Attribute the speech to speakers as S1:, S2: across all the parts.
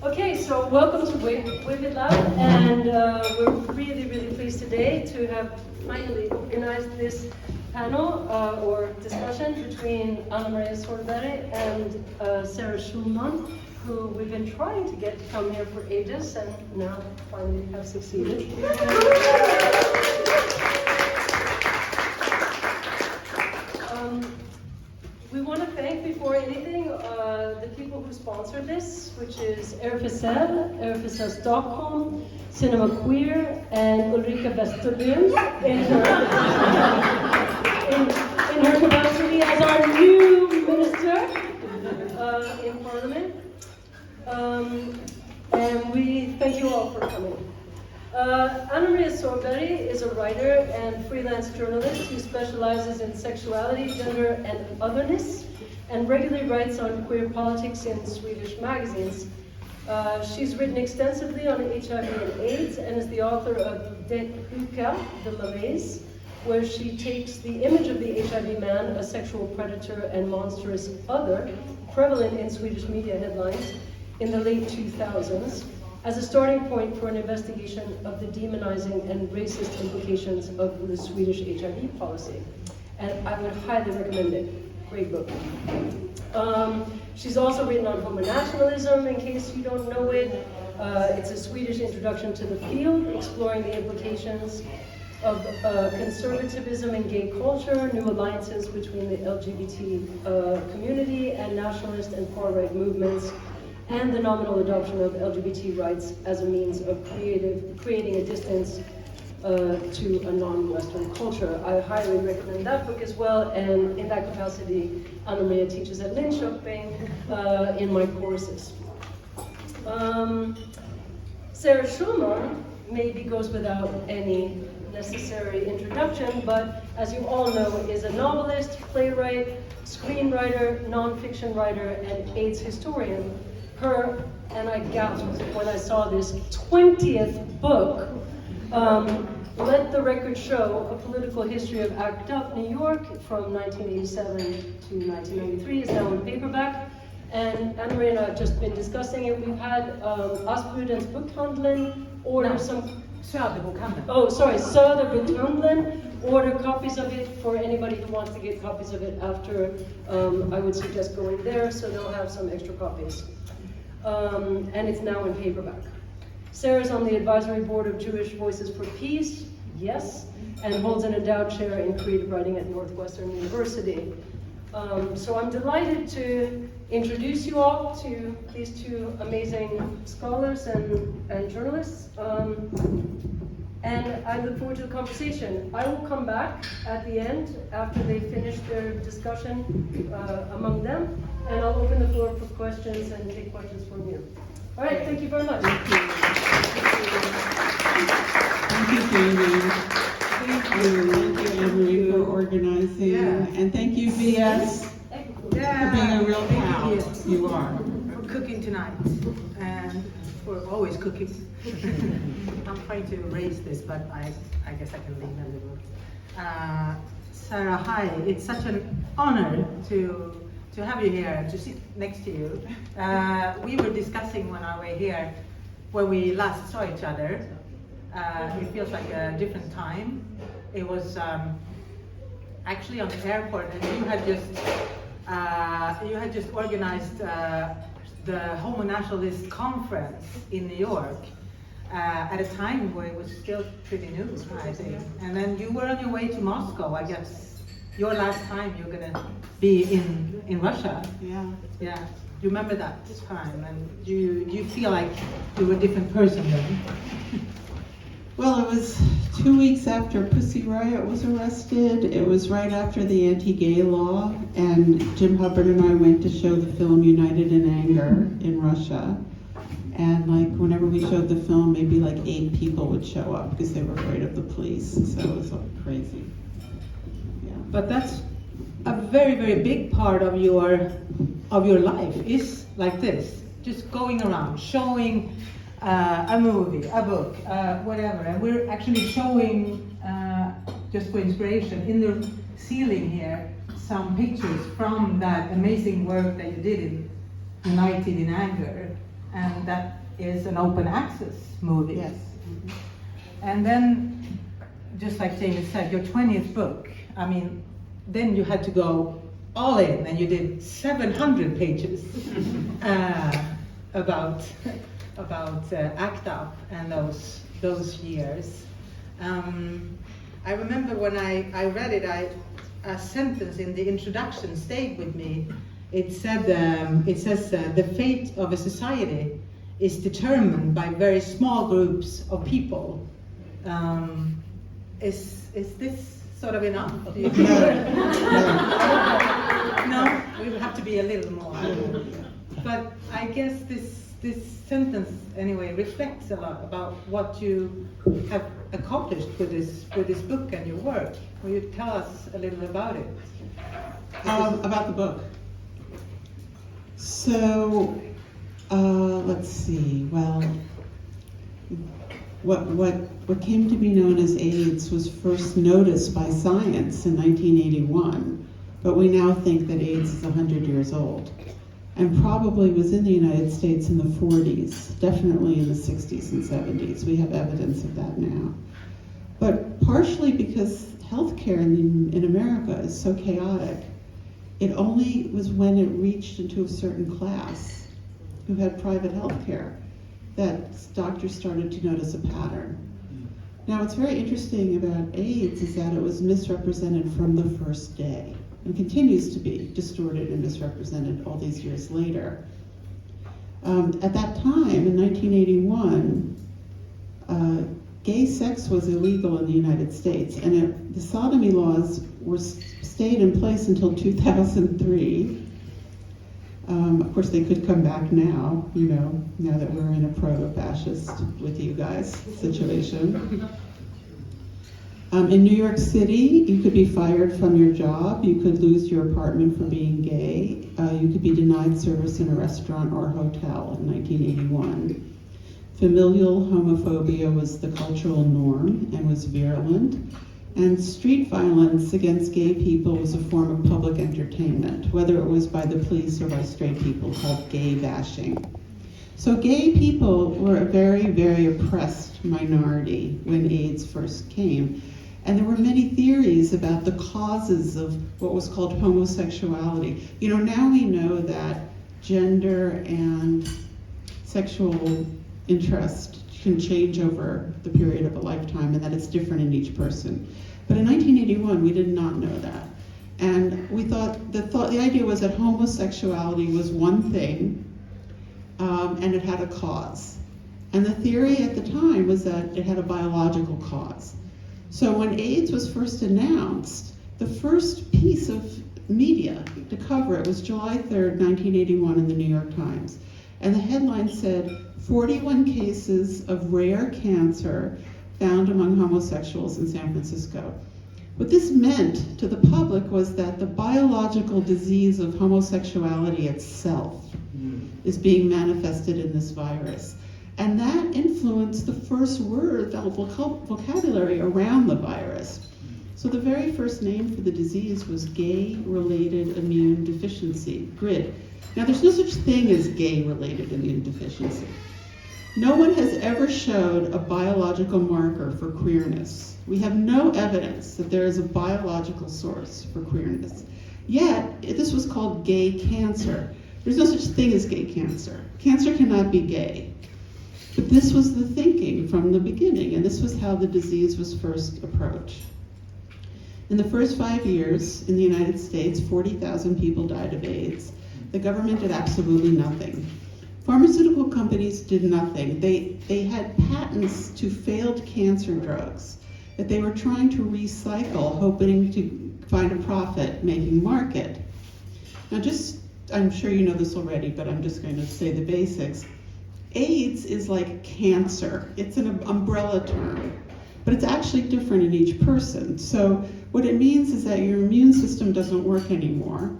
S1: Okay, so welcome to Whippet Lab, and we're really pleased today to have finally organized this panel or discussion between Anna-Maria Sörberg and Sharah Shulman, who we've been trying to get to come here for ages, and now finally have succeeded. We want to thank, before anything, the people who sponsored this, which is RFSL Stockholm, Cinema Queer, and Ulrika Westerlund in her capacity as our new minister in Parliament. And we thank you all for coming. Anna-Maria Sörberg is a writer and freelance journalist who specializes in sexuality, gender, and otherness, and regularly writes on queer politics in Swedish magazines. She's written extensively on HIV and AIDS and is the author of Det Sjuka, The Malaise, where she takes the image of the HIV man, a sexual predator and monstrous other, prevalent in Swedish media headlines in the late 2000s, as a starting point for an investigation of the demonizing and racist implications of the Swedish HIV policy. And I would highly recommend it. Great book. She's also written on homonationalism, in case you don't know it. It's a Swedish introduction to the field, exploring the implications of conservatism in gay culture, new alliances between the LGBT community and nationalist and far-right movements, and the nominal adoption of LGBT rights as a means of creating a distance to a non-Western culture. I highly recommend that book as well, and in that capacity, Anna-Maria teaches at Linköping in my courses. Sharah Shulman maybe goes without any necessary introduction, but as you all know, is a novelist, playwright, screenwriter, nonfiction writer, and AIDS historian. Her, and I gasped when I saw this, 20th book, Let the Record Show, A Political History of ACT UP New York from 1987 to 1993, is now in paperback. And Anna-Maria and I have just been discussing it. We've had Asbjudens Bokhandeln order some...
S2: Söderbokhandeln.
S1: Oh, sorry, Söderbokhandeln order copies of it for anybody who wants to get copies of it after. I would suggest going there, so they'll have some extra copies. And it's now in paperback. Sarah's on the advisory board of Jewish Voices for Peace, yes, and holds an endowed chair in creative writing at Northwestern University. So I'm delighted to introduce you all to these two amazing scholars and journalists. And I look forward to the conversation. I will come back at the end after they finish their discussion among them, and I'll open the floor for questions and take questions from you. All right, thank you very much.
S3: Thank you, Jamie. Thank you, Emery, for organizing. Yeah. And thank you, VS, for being a real pal. You are.
S2: For cooking tonight, and for always cooking. I'm trying to erase this, but I guess I can leave a little. Sharah, hi. It's such an honor to have you here, to sit next to you. We were discussing when I was here, when we last saw each other. It feels like a different time. It was actually on the airport, and you had just organized the Homo Nationalist Conference in New York at a time where it was still pretty new, I think. And then you were on your way to Moscow, I guess. Your last time you're gonna be in Russia.
S3: Yeah.
S2: Yeah. You remember that time, and you feel like you were a different person then?
S3: Well, it was 2 weeks after Pussy Riot was arrested. It was right after the anti-gay law, and Jim Hubbard and I went to show the film United in Anger in Russia. And like whenever we showed the film, maybe like 8 people would show up because they were afraid of the police. So it was like crazy. Yeah.
S2: But that's a very, very big part of your life is like this, just going around, showing a movie, a book, whatever. And we're actually showing, just for inspiration, in the ceiling here, some pictures from that amazing work that you did in United in Anger. And that is an open access movie.
S3: Yes.
S2: And then, just like Jamie said, your 20th book, I mean, then you had to go all in, and you did 700 pages about ACT UP and those years. I remember when I read it, a sentence in the introduction stayed with me. It says the fate of a society is determined by very small groups of people. Is this sort of enough? Do you think? No, we would have to be a little more. But I guess this sentence anyway reflects a lot about what you have accomplished with this book and your work. Will you tell us a little about it?
S3: About the book. So, let's see. Well, what came to be known as AIDS was first noticed by science in 1981, but we now think that AIDS is 100 years old, and probably was in the United States in the 40s, definitely in the 60s and 70s. We have evidence of that now. But partially because healthcare in America is so chaotic, it only was when it reached into a certain class who had private healthcare that doctors started to notice a pattern. Now, what's very interesting about AIDS is that it was misrepresented from the first day and continues to be distorted and misrepresented all these years later. At that time, in 1981, gay sex was illegal in the United States, and the sodomy laws stayed in place until 2003. Of course, they could come back now, now that we're in a pro-fascist with you guys situation. In New York City, you could be fired from your job, you could lose your apartment for being gay, you could be denied service in a restaurant or hotel in 1981. Familial homophobia was the cultural norm and was virulent. And street violence against gay people was a form of public entertainment, whether it was by the police or by straight people, called gay bashing. So gay people were a very, very oppressed minority when AIDS first came. And there were many theories about the causes of what was called homosexuality. Now we know that gender and sexual interest can change over the period of a lifetime and that it's different in each person. But in 1981, we did not know that. And we thought the idea was that homosexuality was one thing, and it had a cause. And the theory at the time was that it had a biological cause. So when AIDS was first announced, the first piece of media to cover it was July 3rd, 1981 in the New York Times. And the headline said, 41 cases of rare cancer found among homosexuals in San Francisco. What this meant to the public was that the biological disease of homosexuality itself is being manifested in this virus. And that influenced the first word, the vocabulary around the virus. So the very first name for the disease was gay-related immune deficiency, GRID. Now there's no such thing as gay-related immune deficiency. No one has ever showed a biological marker for queerness. We have no evidence that there is a biological source for queerness. Yet, this was called gay cancer. There's no such thing as gay cancer. Cancer cannot be gay. But this was the thinking from the beginning, and this was how the disease was first approached. In the first 5 years in the United States, 40,000 people died of AIDS. The government did absolutely nothing. Pharmaceutical companies did nothing. They had patents to failed cancer drugs that they were trying to recycle, hoping to find a profit-making market. Now I'm sure you know this already, but I'm just going to say the basics. AIDS is like cancer. It's an umbrella term, but it's actually different in each person. So what it means is that your immune system doesn't work anymore,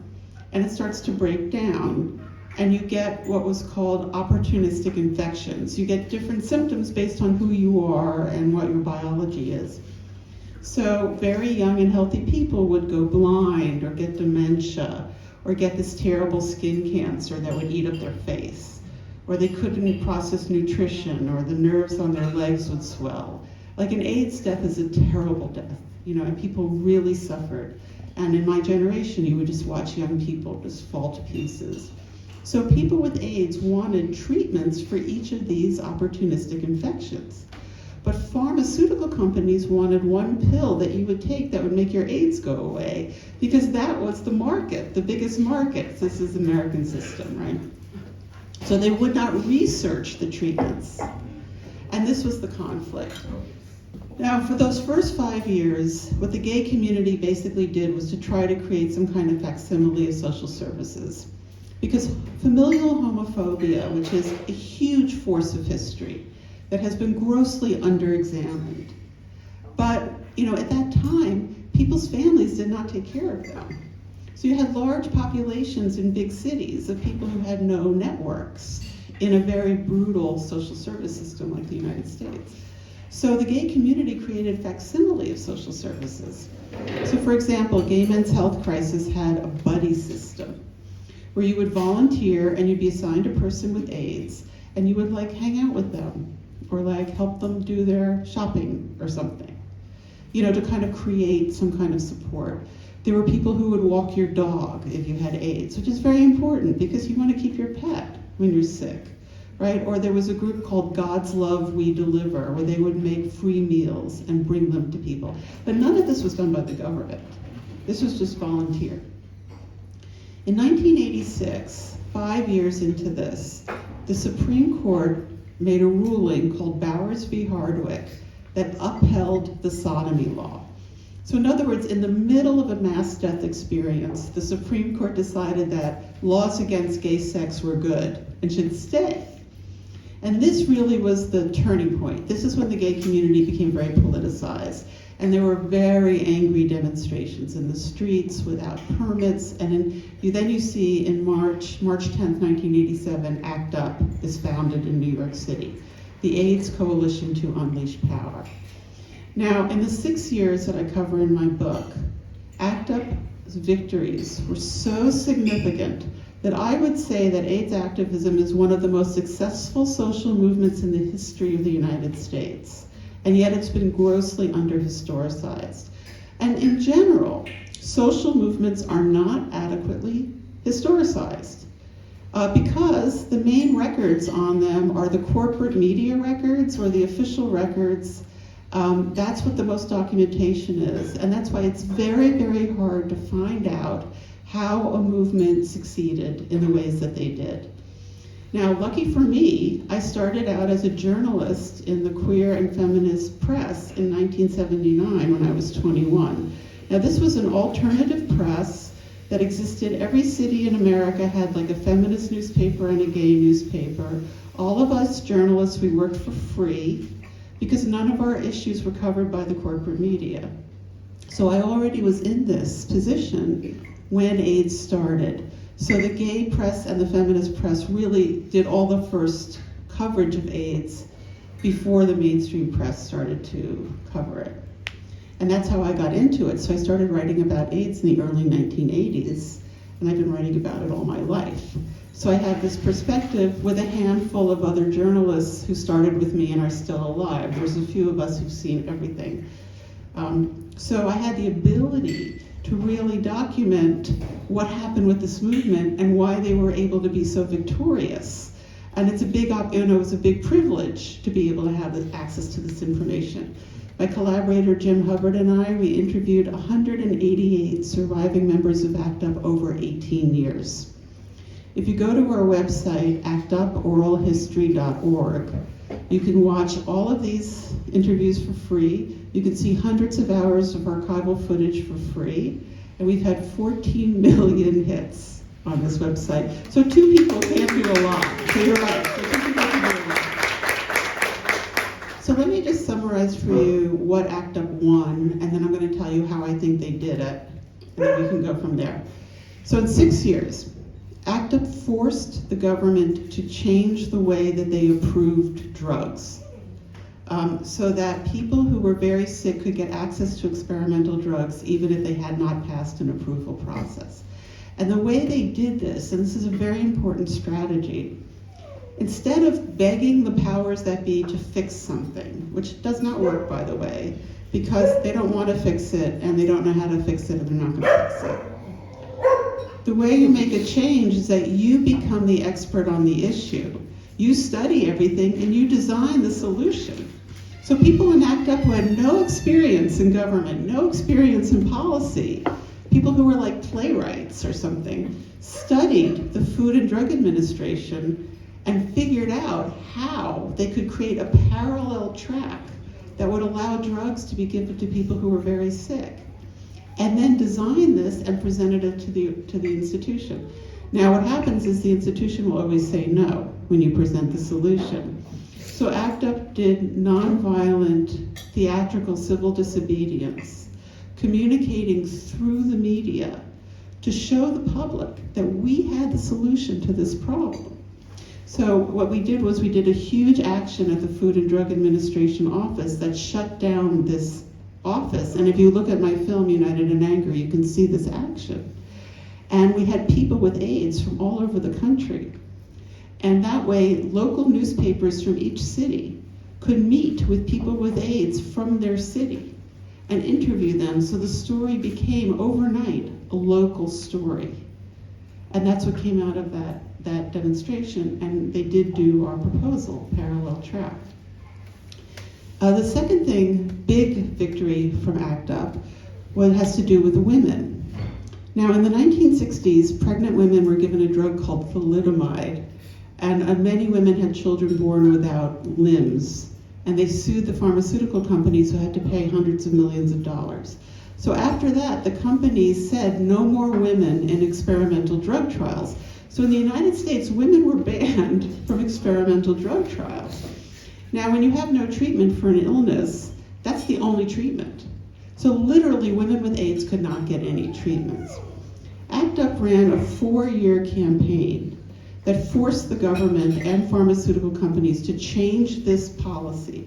S3: and it starts to break down. And you get what was called opportunistic infections. You get different symptoms based on who you are and what your biology is. So very young and healthy people would go blind or get dementia or get this terrible skin cancer that would eat up their face. or they couldn't process nutrition, or the nerves on their legs would swell. Like an AIDS death is a terrible death, and people really suffered. And in my generation, you would just watch young people just fall to pieces. So people with AIDS wanted treatments for each of these opportunistic infections. But pharmaceutical companies wanted one pill that you would take that would make your AIDS go away, because that was the market, the biggest market. This is the American system, right? So they would not research the treatments. And this was the conflict. Now, for those first 5 years, what the gay community basically did was to try to create some kind of facsimile of social services. Because familial homophobia, which is a huge force of history that has been grossly underexamined. But, at that time, people's families did not take care of them. So you had large populations in big cities of people who had no networks in a very brutal social service system like the United States. So the gay community created a facsimile of social services. So for example, Gay Men's Health Crisis had a buddy system where you would volunteer and you'd be assigned a person with AIDS and you would hang out with them or help them do their shopping or something, to kind of create some kind of support. There were people who would walk your dog if you had AIDS, which is very important because you want to keep your pet when you're sick, right? Or there was a group called God's Love We Deliver, where they would make free meals and bring them to people. But none of this was done by the government. This was just volunteer. In 1986, 5 years into this, the Supreme Court made a ruling called Bowers v. Hardwick that upheld the sodomy law. So in other words, in the middle of a mass death experience, the Supreme Court decided that laws against gay sex were good and should stay. And this really was the turning point. This is when the gay community became very politicized. And there were very angry demonstrations in the streets without permits. And then you see in March 10th, 1987, ACT UP is founded in New York City, the AIDS Coalition to Unleash Power. Now, in the 6 years that I cover in my book, ACT UP's victories were so significant that I would say that AIDS activism is one of the most successful social movements in the history of the United States. And yet it's been grossly under-historicized. And in general, social movements are not adequately historicized because the main records on them are the corporate media records or the official records. That's what the most documentation is. And that's why it's very, very hard to find out how a movement succeeded in the ways that they did. Now, lucky for me, I started out as a journalist in the queer and feminist press in 1979 when I was 21. Now, this was an alternative press that existed. Every city in America had a feminist newspaper and a gay newspaper. All of us journalists, we worked for free because none of our issues were covered by the corporate media. So I already was in this position when AIDS started. So the gay press and the feminist press really did all the first coverage of AIDS before the mainstream press started to cover it. And that's how I got into it. So I started writing about AIDS in the early 1980s, and I've been writing about it all my life. So I have this perspective with a handful of other journalists who started with me and are still alive. There's a few of us who've seen everything. So I had the ability to really document what happened with this movement and why they were able to be so victorious. And it's a big, it was a big privilege to be able to have this access to this information. My collaborator Jim Hubbard and I, we interviewed 188 surviving members of ACT UP over 18 years. If you go to our website, actuporalhistory.org, you can watch all of these interviews for free. You can see hundreds of hours of archival footage for free. And we've had 14 million hits on this website. So 2 people can't do a lot. So you're right. So 2 people can do a lot. So let me just summarize for you what ACT UP won, and then I'm going to tell you how I think they did it. And then we can go from there. So in 6 years, ACT UP forced the government to change the way that they approved drugs. So that people who were very sick could get access to experimental drugs even if they had not passed an approval process. And the way they did this, and this is a very important strategy, Instead of begging the powers that be to fix something, which does not work, by the way, because they don't want to fix it and they don't know how to fix it and they're not going to fix it. The way you make a change is that you become the expert on the issue. You study everything and you design the solution. So people in ACT UP who had no experience in government, no experience in policy, people who were like playwrights or something, studied the Food and Drug Administration and figured out how they could create a parallel track that would allow drugs to be given to people who were very sick. And then design this and presented it to the institution. Now what happens is the institution will always say no when you present the solution. So ACT UP did nonviolent theatrical civil disobedience, communicating through the media to show the public that we had the solution to this problem. So what we did was we did a huge action at the Food and Drug Administration office that shut down this office. And if you look at my film, United in Anger, you can see this action. And we had people with AIDS from all over the country. And that way, local newspapers from each city could meet with people with AIDS from their city and interview them. So the story became overnight a local story. And that's what came out of that demonstration. And they did do our proposal, parallel track. The second thing, big victory from ACT UP, has to do with women. Now, in the 1960s, pregnant women were given a drug called thalidomide, and many women had children born without limbs, and they sued the pharmaceutical companies who had to pay hundreds of millions of dollars. So after that, the companies said no more women in experimental drug trials. So in the United States, women were banned from experimental drug trials. Now, when you have no treatment for an illness, that's the only treatment. So literally, women with AIDS could not get any treatments. ACT UP ran a 4-year campaign that forced the government and pharmaceutical companies to change this policy.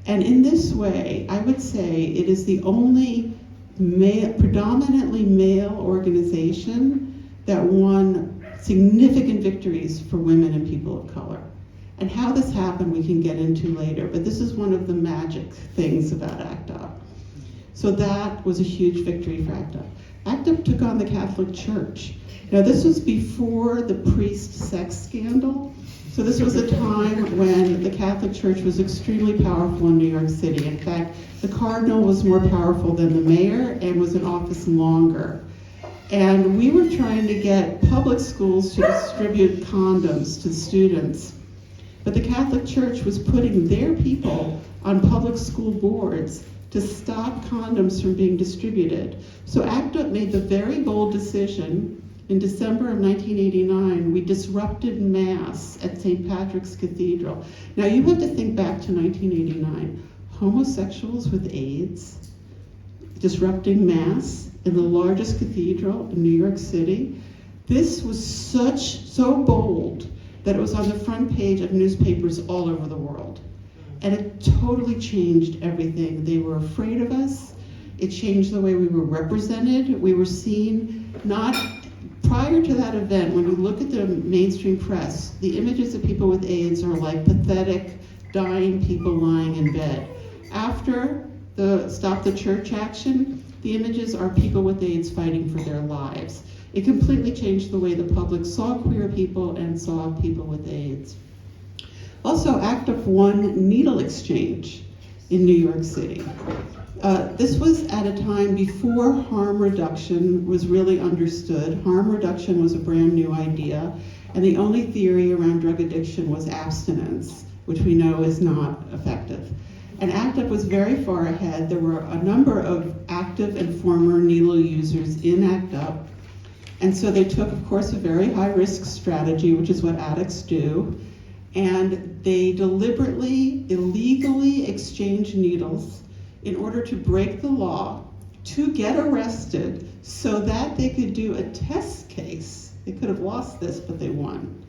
S3: And in this way, I would say it is the only predominantly male organization that won significant victories for women and people of color. And how this happened we can get into later, but this is one of the magic things about ACT UP. So that was a huge victory for ACT UP. ACT UP took on the Catholic Church. Now this was before the priest sex scandal. So this was a time when the Catholic Church was extremely powerful in New York City. In fact, the cardinal was more powerful than the mayor and was in office longer. And we were trying to get public schools to distribute condoms to students. But the Catholic Church was putting their people on public school boards to stop condoms from being distributed. So ACT UP made the very bold decision in December of 1989, we disrupted Mass at St. Patrick's Cathedral. Now you have to think back to 1989. Homosexuals with AIDS disrupting Mass in the largest cathedral in New York City. This was so bold that it was on the front page of newspapers all over the world. And it totally changed everything. They were afraid of us. It changed the way we were represented. We were seen not, prior to that event, when you look at the mainstream press, the images of people with AIDS are like pathetic, dying people lying in bed. After the Stop the Church action, the images are people with AIDS fighting for their lives. It completely changed the way the public saw queer people and saw people with AIDS. Also, ACT UP won needle exchange in New York City. This was at a time before harm reduction was really understood. Harm reduction was a brand new idea, and the only theory around drug addiction was abstinence, which we know is not effective. And ACT UP was very far ahead. There were a number of active and former needle users in ACT UP. And so they took, of course, a very high-risk strategy, which is what addicts do, and they deliberately, illegally exchanged needles in order to break the law, to get arrested, so that they could do a test case. They could have lost this, but they won.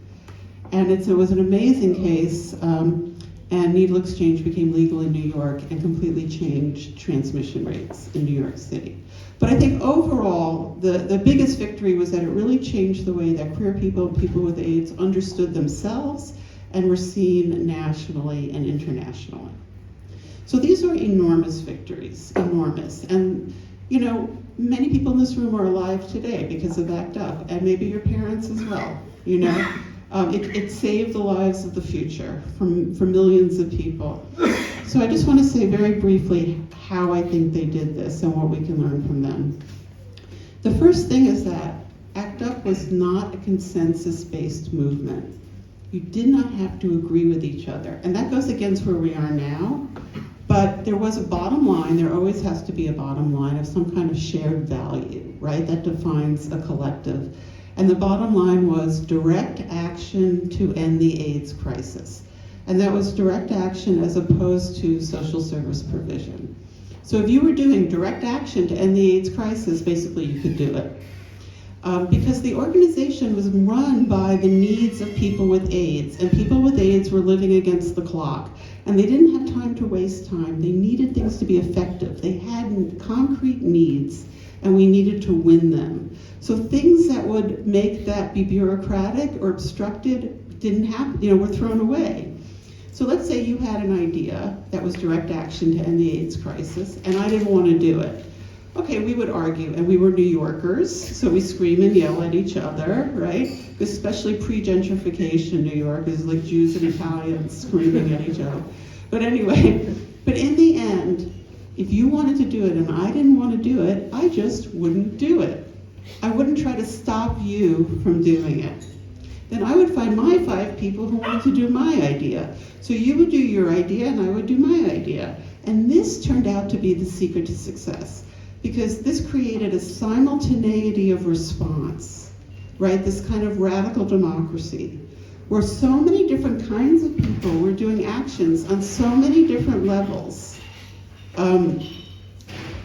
S3: And it was an amazing case, and needle exchange became legal in New York and completely changed transmission rates in New York City. But I think overall, the biggest victory was that it really changed the way that queer people and people with AIDS understood themselves and were seen nationally and internationally. So these are enormous victories, enormous. And, you know, many people in this room are alive today because of ACT UP, and maybe your parents as well, you know. It saved the lives of the future for millions of people. So I just want to say very briefly how I think they did this and what we can learn from them. The first thing is that ACT UP was not a consensus-based movement. You did not have to agree with each other. And that goes against where we are now. But there was a bottom line, there always has to be a bottom line of some kind of shared value, right? That defines a collective. And the bottom line was direct action to end the AIDS crisis. And that was direct action as opposed to social service provision. So if you were doing direct action to end the AIDS crisis, basically you could do it. Because the organization was run by the needs of people with AIDS, and people with AIDS were living against the clock. And they didn't have time to waste time. They needed things to be effective. They had concrete needs, and we needed to win them. So things that would make that be bureaucratic or obstructed didn't happen, you know, were thrown away. So let's say you had an idea that was direct action to end the AIDS crisis, and I didn't want to do it. Okay, we would argue, and we were New Yorkers, so we scream and yell at each other, right? Especially pre-gentrification New York is like Jews and Italians screaming at each other. But anyway, but in the end, if you wanted to do it and I didn't want to do it, I just wouldn't do it. I wouldn't try to stop you from doing it. Then I would find my 5 people who wanted to do my idea. So you would do your idea and I would do my idea. And this turned out to be the secret to success, because this created a simultaneity of response, right? This kind of radical democracy, where so many different kinds of people were doing actions on so many different levels,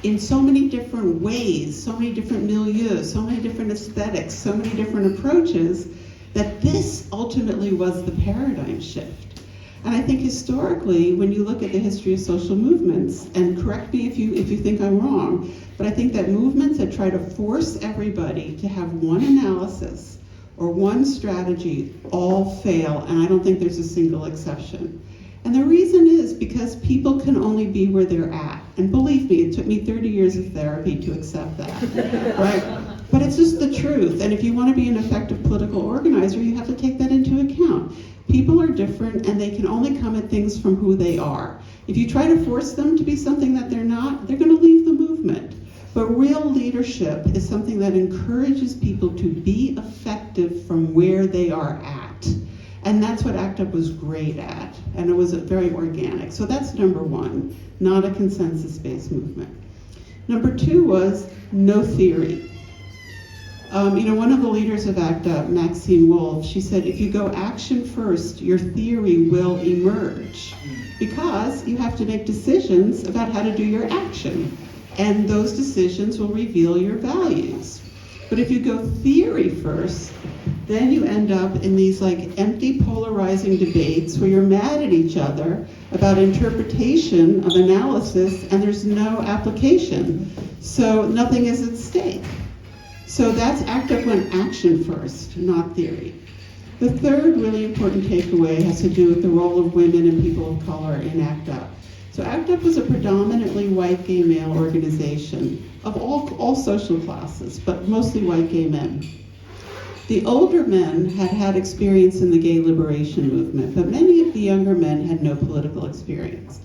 S3: in so many different ways, so many different milieus, so many different aesthetics, so many different approaches, that this ultimately was the paradigm shift. And I think historically, when you look at the history of social movements, and correct me if you think I'm wrong, but I think that movements that try to force everybody to have one analysis or one strategy all fail, and I don't think there's a single exception. And the reason is because people can only be where they're at. And believe me, it took me 30 years of therapy to accept that, right? But it's just the truth. And if you want to be an effective political organizer, you have to take that into account. People are different, and they can only come at things from who they are. If you try to force them to be something that they're not, they're going to leave the movement. But real leadership is something that encourages people to be effective from where they are at. And that's what ACT UP was great at, and it was very organic. So that's number 1, not a consensus-based movement. Number 2 was no theory. One of the leaders of ACT UP, Maxine Wolf, she said, if you go action first, your theory will emerge, because you have to make decisions about how to do your action, and those decisions will reveal your values. But if you go theory first, then you end up in these like empty polarizing debates where you're mad at each other about interpretation of analysis, and there's no application. So nothing is at stake. So that's ACT UP went action first, not theory. The third really important takeaway has to do with the role of women and people of color in ACT UP. So ACT UP was a predominantly white gay male organization of all social classes, but mostly white gay men. The older men had had experience in the gay liberation movement, but many of the younger men had no political experience.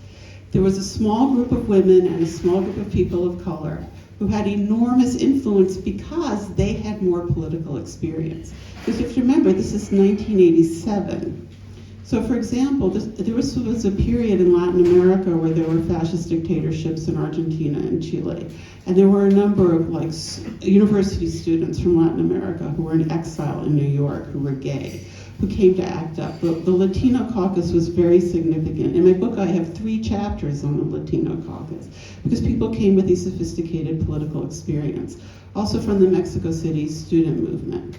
S3: There was a small group of women and a small group of people of color who had enormous influence because they had more political experience. Because if you remember, this is 1987. So for example, there was a period in Latin America where there were fascist dictatorships in Argentina and Chile. And there were a number of university students from Latin America who were in exile in New York, who were gay, who came to ACT UP. The Latino caucus was very significant. In my book, I have 3 chapters on the Latino caucus, because people came with these sophisticated political experience. Also from the Mexico City student movement.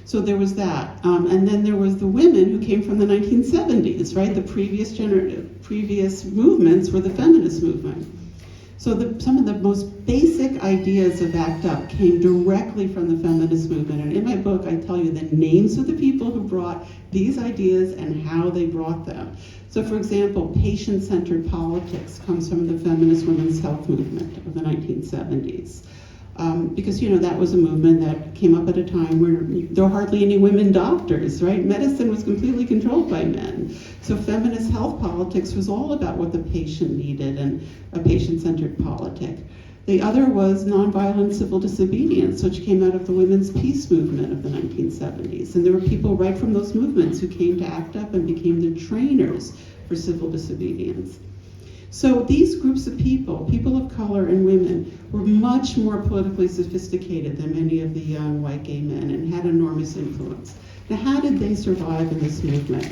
S3: So there was that. And then there was the women who came from the 1970s, right? The previous movements were the feminist movement. So some of the most basic ideas of ACT UP came directly from the feminist movement. And in my book, I tell you the names of the people who brought these ideas and how they brought them. So for example, patient-centered politics comes from the feminist women's health movement of the 1970s. Because, you know, that was a movement that came up at a time where there were hardly any women doctors, right? Medicine was completely controlled by men. So feminist health politics was all about what the patient needed and a patient-centered politic. The other was nonviolent civil disobedience, which came out of the women's peace movement of the 1970s. And there were people right from those movements who came to ACT UP and became the trainers for civil disobedience. So these groups of people, people of color and women, were much more politically sophisticated than many of the young white gay men and had enormous influence. Now, how did they survive in this movement?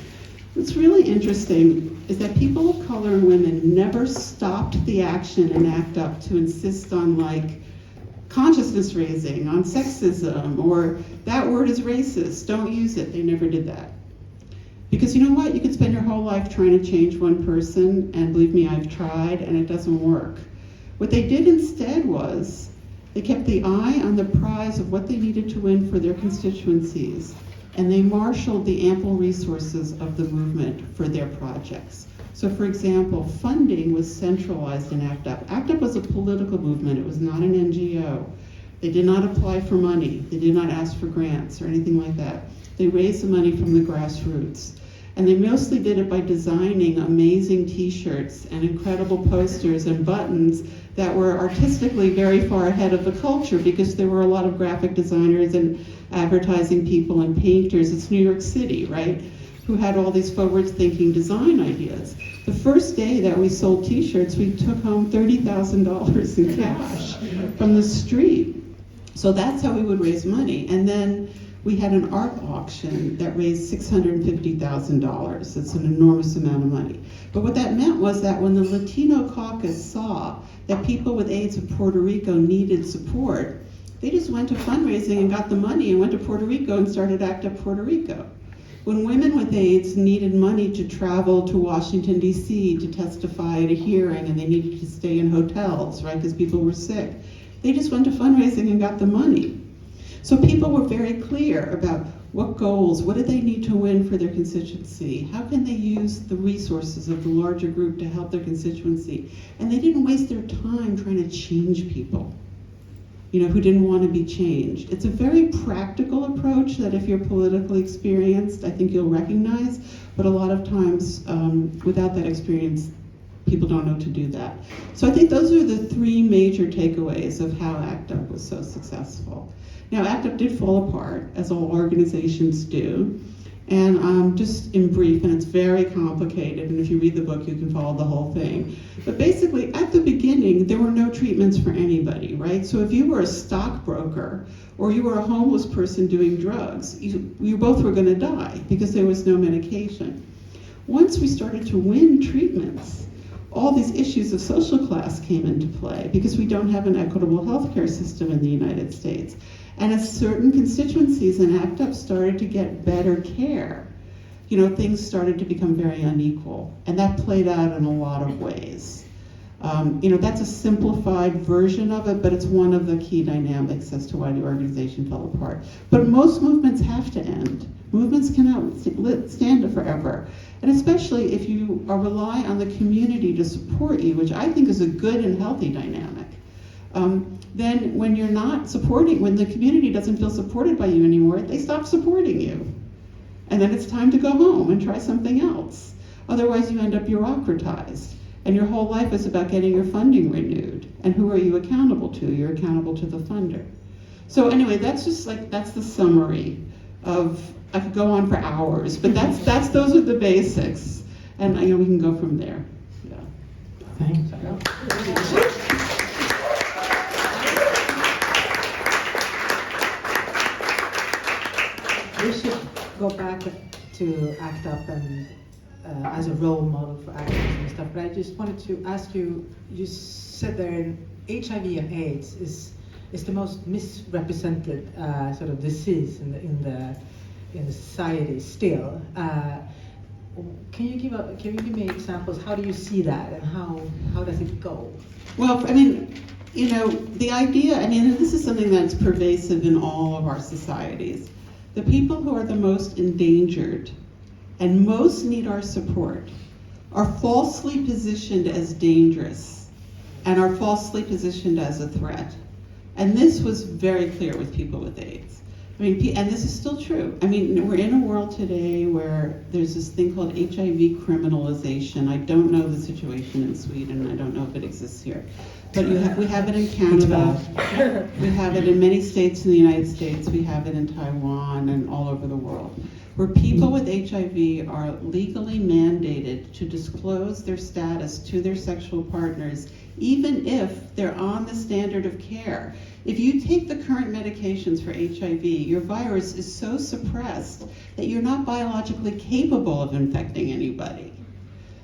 S3: What's really interesting is that people of color and women never stopped the action in ACT UP to insist on, like, consciousness raising, on sexism, or that word is racist, don't use it. They never did that. Because you know what? You could spend your whole life trying to change one person, and believe me, I've tried, and it doesn't work. What they did instead was they kept the eye on the prize of what they needed to win for their constituencies, and they marshaled the ample resources of the movement for their projects. So for example, funding was centralized in ACT UP. ACT UP was a political movement. It was not an NGO. They did not apply for money. They did not ask for grants or anything like that. They raised the money from the grassroots. And they mostly did it by designing amazing t-shirts and incredible posters and buttons that were artistically very far ahead of the culture, because there were a lot of graphic designers and advertising people and painters. It's New York City, right? Who had all these forward-thinking design ideas. The first day that we sold t-shirts, we took home $30,000 in cash from the street. So that's how we would raise money. And then we had an art auction that raised $650,000. That's an enormous amount of money. But what that meant was that when the Latino caucus saw that people with AIDS in Puerto Rico needed support, they just went to fundraising and got the money and went to Puerto Rico and started ACT UP Puerto Rico. When women with AIDS needed money to travel to Washington, D.C. to testify at a hearing, and they needed to stay in hotels, right, because people were sick, they just went to fundraising and got the money. So people were very clear about what goals, what do they need to win for their constituency? How can they use the resources of the larger group to help their constituency? And they didn't waste their time trying to change people, you know, who didn't want to be changed. It's a very practical approach that if you're politically experienced, I think you'll recognize, but a lot of times without that experience, people don't know to do that. So I think those are the three major takeaways of how ACT UP was so successful. Now, ACT UP did fall apart, as all organizations do, and just in brief, and it's very complicated, and if you read the book, you can follow the whole thing. But basically, at the beginning, there were no treatments for anybody, right? So if you were a stockbroker, or you were a homeless person doing drugs, you both were gonna die, because there was no medication. Once we started to win treatments, all these issues of social class came into play, because we don't have an equitable healthcare system in the United States. And as certain constituencies in ACT UP started to get better care, you know, things started to become very unequal. And that played out in a lot of ways. You know, that's a simplified version of it, but it's one of the key dynamics as to why the organization fell apart. But most movements have to end. Movements cannot stand forever. And especially if you rely on the community to support you, which I think is a good and healthy dynamic. Then when you're not supporting, when the community doesn't feel supported by you anymore, they stop supporting you. And then it's time to go home and try something else. Otherwise you end up bureaucratized. And your whole life is about getting your funding renewed. And who are you accountable to? You're accountable to the funder. So anyway, that's just like, that's the summary of, I could go on for hours, but those are the basics. And you know, we can go from there. Yeah.
S2: Thanks. We should go back to ACT UP and as a role model for activism and stuff, but I just wanted to ask you, you said there HIV and AIDS is the most misrepresented sort of disease in the society still. Can you give me examples? How do you see that, and how does it go?
S3: Well, I mean, the idea, this is something that's pervasive in all of our societies. The people who are the most endangered and most need our support are falsely positioned as dangerous and are falsely positioned as a threat. And this was very clear with people with AIDS. And this is still true. We're in a world today where there's this thing called HIV criminalization. I don't know the situation in Sweden. I don't know if it exists here. But we have it in Canada. We have it in many states in the United States. We have it in Taiwan and all over the world, where people with HIV are legally mandated to disclose their status to their sexual partners, even if they're on the standard of care. If you take the current medications for HIV, your virus is so suppressed that you're not biologically capable of infecting anybody.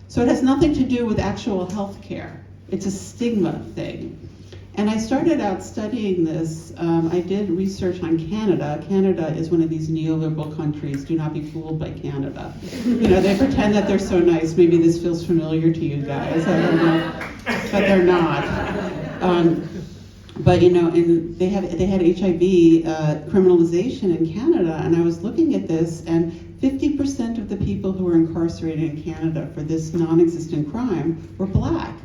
S3: So it has nothing to do with actual health care. It's a stigma thing. And I started out studying this. I did research on Canada. Canada is one of these neoliberal countries. Do not be fooled by Canada. They pretend that they're so nice. Maybe this feels familiar to you guys. I don't know. But they're not. And they had HIV criminalization in Canada, and I was looking at this, and 50% of the people who were incarcerated in Canada for this non-existent crime were black.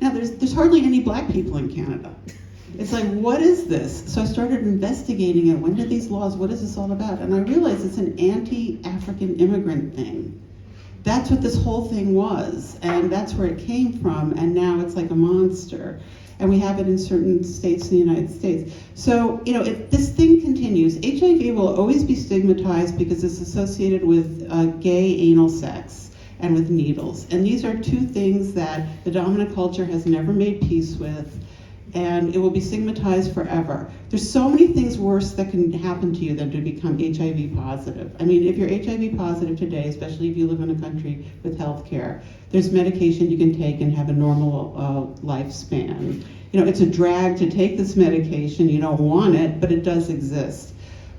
S3: Now, there's hardly any black people in Canada. It's like, what is this? So I started investigating it. When did these laws, what is this all about? And I realized it's an anti-African immigrant thing. That's what this whole thing was, and that's where it came from, and now it's like a monster. And we have it in certain states in the United States. So, if this thing continues, HIV will always be stigmatized because it's associated with gay anal sex and with needles. And these are two things that the dominant culture has never made peace with, and it will be stigmatized forever. There's so many things worse that can happen to you than to become HIV positive. If you're HIV positive today, especially if you live in a country with health care, there's medication you can take and have a normal lifespan. It's a drag to take this medication. You don't want it, but it does exist.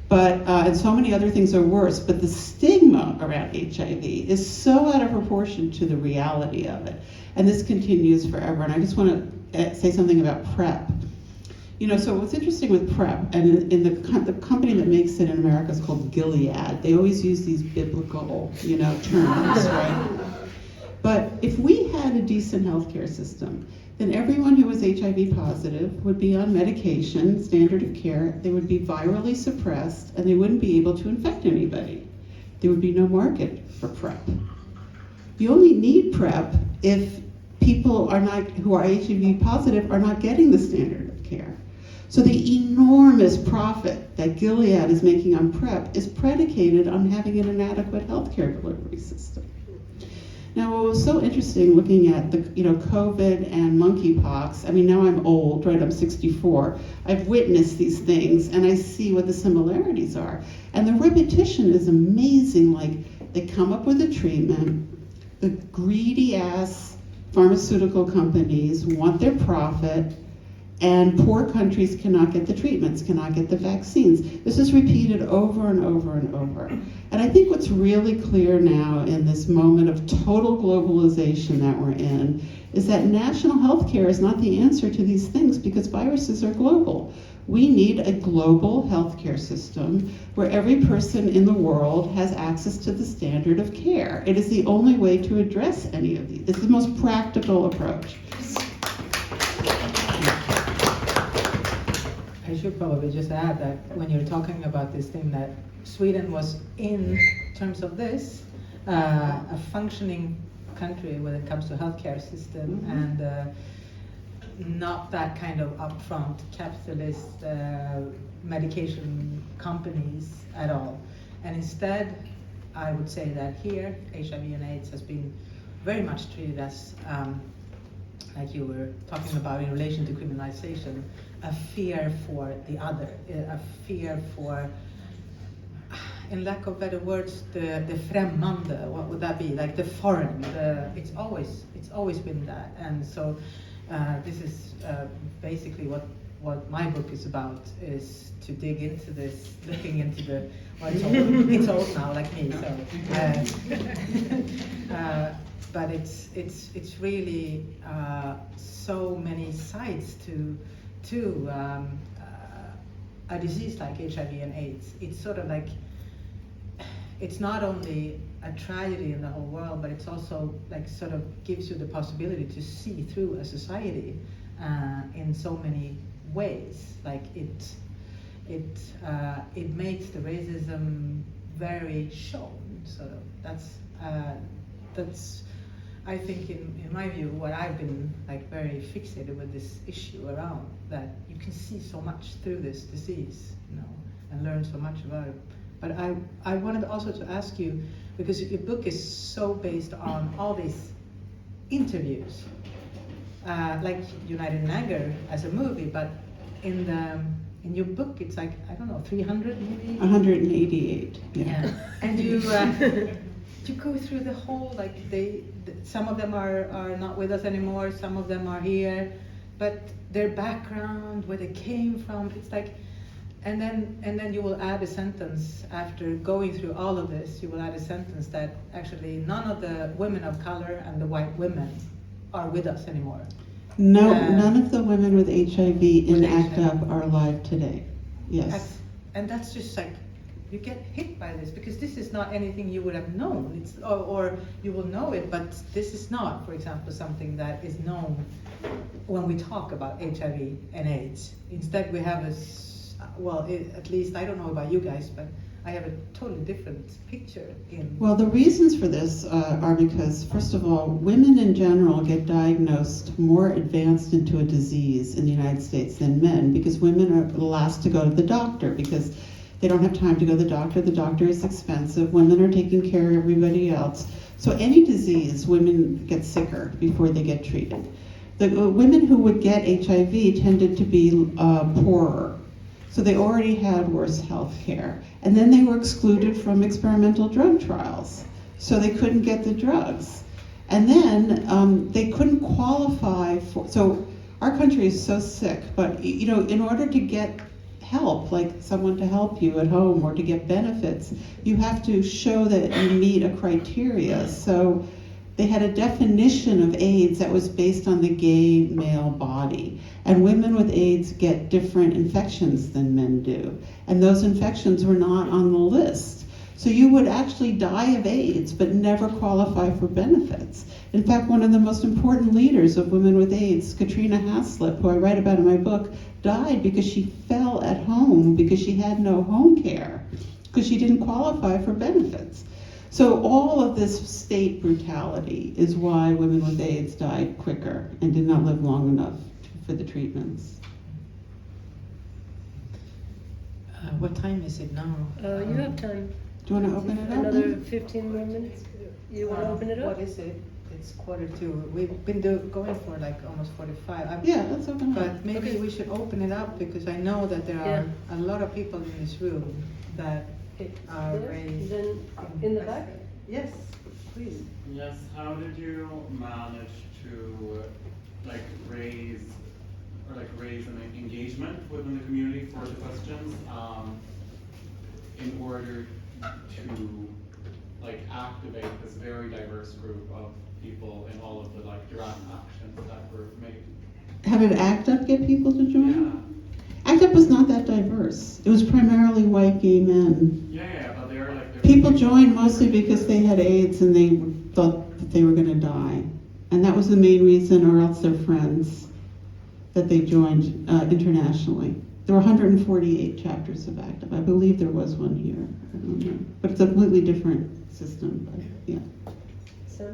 S3: But and so many other things are worse. But the stigma around HIV is so out of proportion to the reality of it, and this continues forever. And I just want to say something about PrEP. So what's interesting with PrEP, and in the company that makes it in America is called Gilead. They always use these biblical, terms, right? But if we had a decent healthcare system, then everyone who was HIV positive would be on medication, standard of care. They would be virally suppressed, and they wouldn't be able to infect anybody. There would be no market for PrEP. You only need PrEP if people who are HIV positive are not getting the standard of care. So the enormous profit that Gilead is making on PrEP is predicated on having an inadequate healthcare delivery system. Now, what was so interesting looking at the, COVID and monkeypox, now I'm old, right? I'm 64. I've witnessed these things, and I see what the similarities are. And the repetition is amazing. Like, they come up with a treatment, the greedy-ass pharmaceutical companies want their profit, and poor countries cannot get the treatments, cannot get the vaccines. This is repeated over and over and over. And I think what's really clear now in this moment of total globalization that we're in is that national health care is not the answer to these things because viruses are global. We need a global healthcare system where every person in the world has access to the standard of care. It is the only way to address any of these. It's the most practical approach.
S2: I should probably just add that when you're talking about this thing that Sweden was in terms of this, a functioning country when it comes to healthcare system and not that kind of upfront capitalist medication companies at all. And instead, I would say that here, HIV and AIDS has been very much treated as, like you were talking about in relation to criminalization, a fear for the other, a fear for, in lack of better words, the främmande, what would that be? Like the foreign, it's always been that. And so this is basically what what my book is about, is to dig into this, looking into the, well, it's old now, like me, so. But it's really so many sides to a disease like HIV and AIDS. It's sort of like, it's not only a tragedy in the whole world, but it's also like sort of gives you the possibility to see through a society in so many ways. Like it makes the racism very shown. Sort of that's I think in my view what I've been like very fixated with this issue around, that you can see so much through this disease, you know, and learn so much about it. But I wanted also to ask you, because your book is so based on all these interviews, like United in Anger as a movie, but in your book it's like, I don't know, 300 maybe?
S3: 188.
S2: Yeah. And you you go through the whole, like some of them are not with us anymore, some of them are here, but their background, where they came from, it's like, and then you will add a sentence after going through all of this, you will add a sentence that actually none of the women of color and the white women are with us anymore.
S3: No, none of the women with HIV in ACT
S2: HIV.
S3: UP are alive today. Yes.
S2: And that's just like, you get hit by this, because this is not anything you would have known. It's or you will know it, but this is not, for example, something that is known when we talk about HIV and AIDS. Instead, we have at least I don't know about you guys, but I have a totally different picture in.
S3: Well, the reasons for this are because, first of all, women in general get diagnosed more advanced into a disease in the United States than men, because women are the last to go to the doctor because they don't have time to go to the doctor. The doctor is expensive. Women are taking care of everybody else. So any disease, women get sicker before they get treated. The women who would get HIV tended to be poorer. So they already had worse health care. And then they were excluded from experimental drug trials. So they couldn't get the drugs. And then they couldn't qualify for, so our country is so sick, but you know, in order to get help, like someone to help you at home or to get benefits, you have to show that you meet a criteria. So they had a definition of AIDS that was based on the gay male body. And women with AIDS get different infections than men do. And those infections were not on the list. So you would actually die of AIDS, but never qualify for benefits. In fact, one of the most important leaders of women with AIDS, Katrina Haslip, who I write about in my book, died because she fell at home because she had no home care, because she didn't qualify for benefits. So all of this state brutality is why women with AIDS died quicker and did not live long enough for the treatments.
S2: What time is it now?
S1: You have time.
S3: Do you want to open it up?
S1: Another 15 more minutes? You want to open it up?
S2: What is it? It's 1:45. We've been going for like almost 45.
S3: Yeah, let's open it up.
S2: But maybe we should open it up, because I know that there are a lot of people in this room that are
S1: There?
S2: raised.
S1: Then in the back?
S2: Yes, please.
S4: Yes, how did you manage to raise an engagement within the community for the questions in order to activate this very diverse group of people in all of the direct actions that were made?
S3: How did ACT UP get people to join?
S4: Yeah.
S3: ACT UP was not that diverse. It was primarily white gay men.
S4: Yeah, but they're
S3: People joined mostly because they had AIDS and they thought that they were going to die. And that was the main reason, or else their friends, that they joined internationally. There were 148 chapters of ACT UP. I believe there was one here. I don't know. But it's a completely different system. But yeah.
S1: So,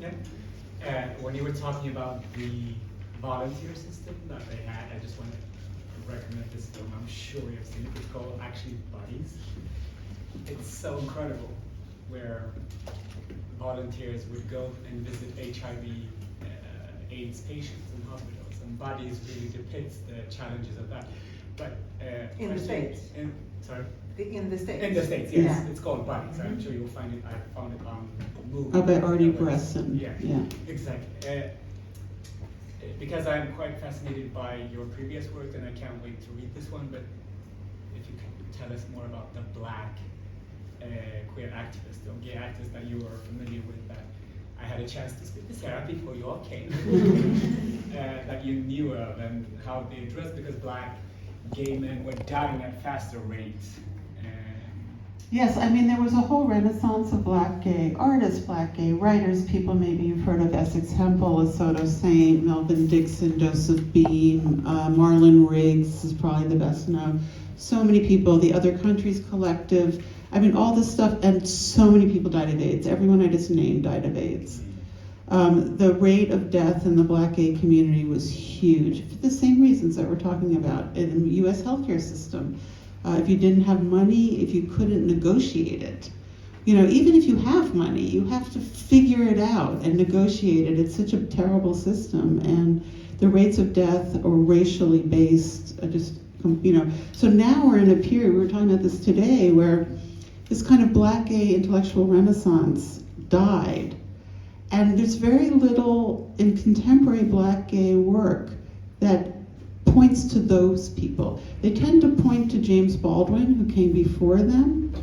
S5: yeah. When you were talking about the volunteer system that they had, I just want to recommend this film. I'm sure you've seen it. It's called actually Buddies. It's so incredible, where volunteers would go and visit HIV AIDS patients in hospitals, and Buddies really depicts the challenges of that. But
S2: In the States?
S5: Sorry?
S2: In the States?
S5: In the States, yes.
S3: Yeah.
S5: It's called Buddies. I'm sure you'll find it. I found it on Movie.
S3: By Artie Bresson.
S5: Yeah,
S3: Yeah.
S5: exactly. because I'm quite fascinated by your previous work, and I can't wait to read this one, but if you can tell us more about the Black queer activists or gay activists that you are familiar with, that I had a chance to speak to Sharah before you all came, that you knew of, and how they addressed, because Black gay men were dying at faster rates.
S3: Yes, I mean, there was a whole renaissance of Black gay artists, Black gay writers, people maybe you've heard of Essex Hempel, Asoto Saint, Melvin Dixon, Joseph Beam, Marlon Riggs is probably the best known. So many people, the Other Countries Collective, I mean, all this stuff, and so many people died of AIDS. Everyone I just named died of AIDS. The rate of death in the Black gay community was huge, for the same reasons that we're talking about in the U.S. healthcare system. If you didn't have money, if you couldn't negotiate it. Even if you have money, you have to figure it out and negotiate it. It's such a terrible system, and the rates of death are racially based, So now we're in a period, we were talking about this today, where this kind of Black gay intellectual renaissance died. And there's very little in contemporary Black gay work that points to those people. They tend to point to James Baldwin, who came before them,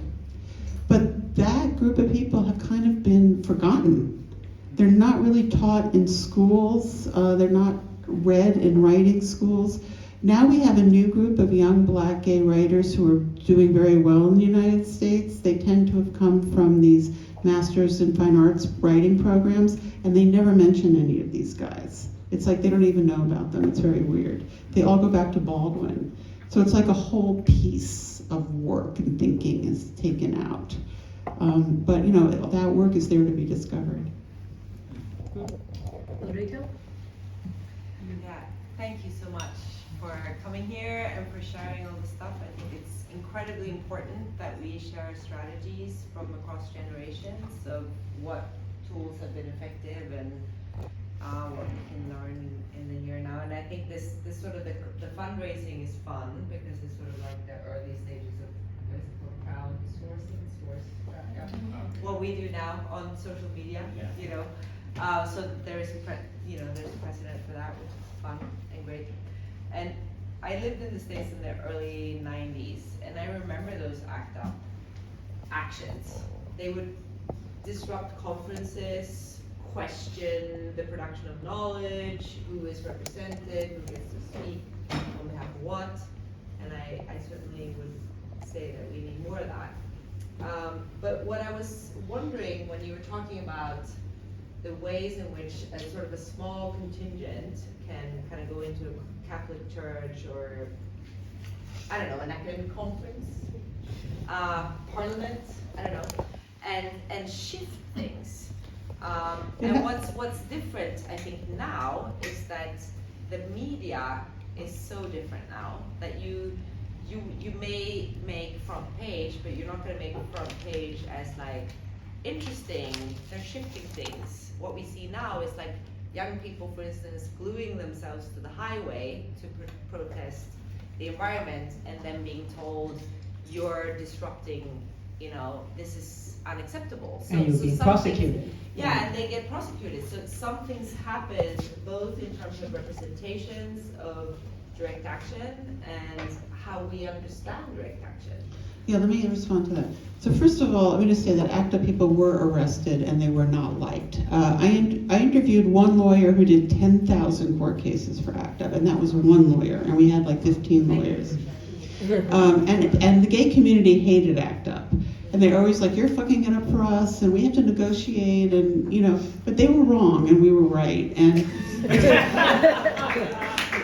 S3: but that group of people have kind of been forgotten. They're not really taught in schools, they're not read in writing schools. Now we have a new group of young Black gay writers who are doing very well in the United States. They tend to have come from these Masters in Fine Arts writing programs, and they never mention any of these guys. It's like they don't even know about them. It's very weird. They all go back to Baldwin. So it's like a whole piece of work and thinking is taken out. But that work is there to be discovered.
S1: Ulrika?
S6: Yeah, thank you so much for coming here and for sharing all this stuff. I think it's incredibly important that we share strategies from across generations of what tools have been effective and what we can learn in the year now. And I think this sort of the fundraising is fun because it's sort of like the early stages of crowdsourcing, what we do now on social media, so there is there's a precedent for that, which is fun and great. And I lived in the States in the early 90s, and I remember those ACT UP actions. They would disrupt conferences, question the production of knowledge, who is represented, who gets to speak on behalf of what, and I certainly would say that we need more of that. But what I was wondering when you were talking about the ways in which a sort of a small contingent can kind of go into a Catholic church or, I don't know, an academic conference, parliament, I don't know, and shift things. And what's different, I think, now is that the media is so different now that you may make front page, but you're not going to make a front page as like interesting. They're shifting things. What we see now is like young people, for instance, gluing themselves to the highway to protest the environment, and then being told you're disrupting. This is unacceptable.
S7: And you'll be prosecuted.
S6: Yeah, and they get prosecuted. So some things happen both in terms of representations of direct action and how we understand direct action.
S3: Yeah, let me respond to that. So first of all, I'm going to say that ACT UP people were arrested and they were not liked. I interviewed one lawyer who did 10,000 court cases for ACT UP, and that was one lawyer, and we had like 15 lawyers. And the gay community hated ACT UP. And they're always like, you're fucking it up for us, and we have to negotiate, and but they were wrong, and we were right. And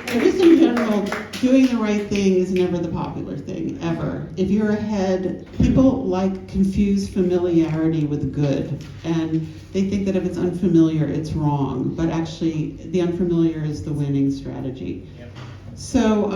S3: just in general, doing the right thing is never the popular thing, ever. If you're ahead, people confuse familiarity with good, and they think that if it's unfamiliar, it's wrong. But actually, the unfamiliar is the winning strategy.
S5: Yep.
S3: So,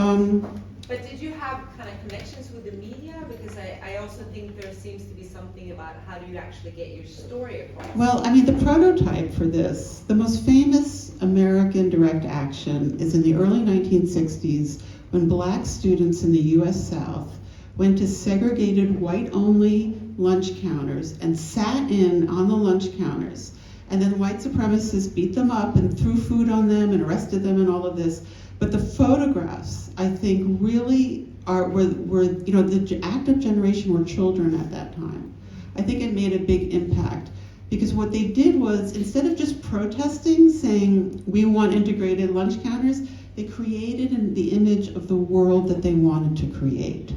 S6: But did you have kind of connections with the media? Because I also think there seems to be something about how do you actually get your story across?
S3: well, I mean, the prototype for this, the most famous American direct action is in the early 1960s when Black students in the U.S. South went to segregated white-only lunch counters and sat in on the lunch counters And then white supremacists beat them up and threw food on them and arrested them and all of this. But the photographs, I think, really were the ACT UP generation were children at that time. I think it made a big impact. Because what they did was, instead of just protesting, saying, we want integrated lunch counters, they created the image of the world that they wanted to create.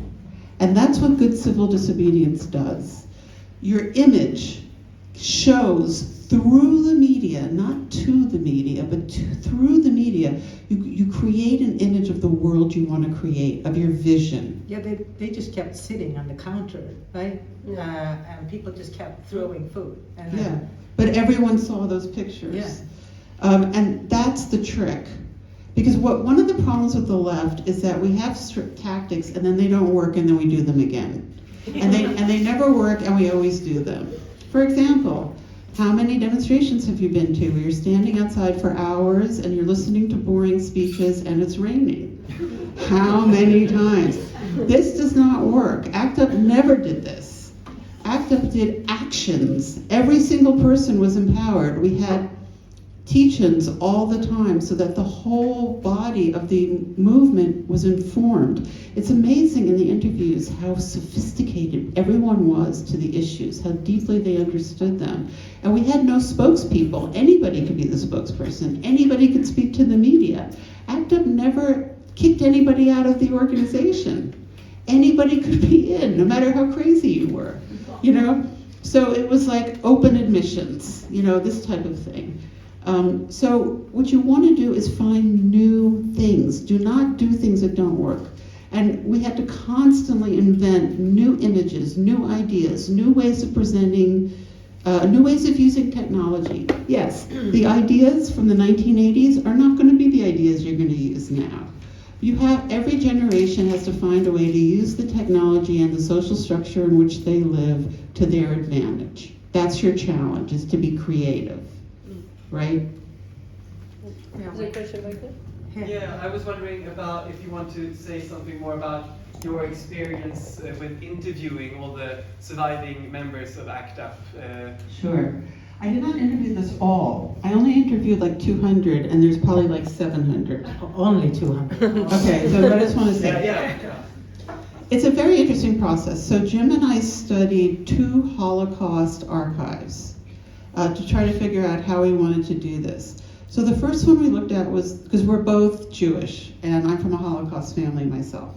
S3: And that's what good civil disobedience does. Your image shows through the media, not to the media, but through the media, you create an image of the world you want to create, of your vision.
S2: Yeah, they just kept sitting on the counter, right?
S1: Yeah.
S2: And people just kept throwing food. And
S3: Yeah, but everyone saw those pictures.
S2: Yeah.
S3: And that's the trick. Because one of the problems with the left is that we have strict tactics and then they don't work and then we do them again. And they never work and we always do them. For example, how many demonstrations have you been to where you're standing outside for hours and you're listening to boring speeches and it's raining? How many times? This does not work. ACT UP never did this. ACT UP did actions. Every single person was empowered. We had teach-ins all the time so that the whole body of the movement was informed. It's amazing in the interviews how sophisticated everyone was to the issues, how deeply they understood them. And we had no spokespeople. Anybody could be the spokesperson. Anybody could speak to the media. ACT UP never kicked anybody out of the organization. Anybody could be in, no matter how crazy you were, you know? So it was like open admissions, you know, this type of thing. So what you want to do is find new things. Do not do things that don't work. And we had to constantly invent new images, new ideas, new ways of presenting, new ways of using technology. Yes, the ideas from the 1980s are not going to be the ideas you're going to use now. Every generation has to find a way to use the technology and the social structure in which they live to their advantage. That's your challenge, is to be creative. Right?
S1: Is there a question right there?
S7: Yeah, I was wondering about if you want to say something more about your experience with interviewing all the surviving members of ACT UP.
S3: Sure. I did not interview this all. I only interviewed like 200, and there's probably like 700.
S2: only 200.
S3: Okay, so I just want to say.
S7: Yeah.
S3: It's a very interesting process. So Jim and I studied 2 Holocaust archives to try to figure out how we wanted to do this. So the first one we looked at was, because we're both Jewish, and I'm from a Holocaust family myself.